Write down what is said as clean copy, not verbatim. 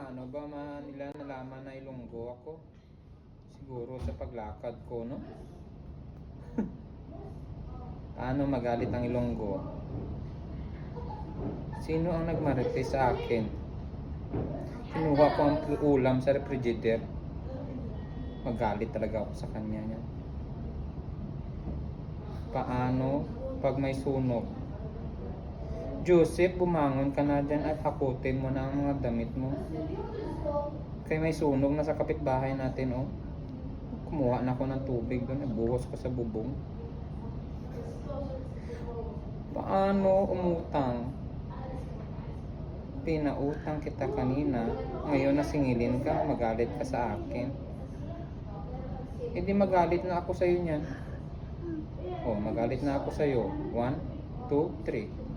Paano ba nila nalaman na Ilonggo ako? Siguro sa paglakad ko, no? Paano magalit ang Ilonggo? Sino ang nagmarites sa akin? Kinuha ko ang ulam sa refrigerator. Magalit talaga ako sa kanya yan. Paano pag may sunog? Joseph, bumangon ka na dyan at hakutin mo na ang mga damit mo. Kaya may sunog na sa kapitbahay natin, oh. Kumuha na ako ng tubig doon, buhos ko sa bubong. Paano umutang? Pinautang kita kanina, ngayon nasingilin ka, magalit ka sa akin. Hindi magalit na ako sa iyo niyan. Oh, magalit na ako sa iyo. 1, 2, 3.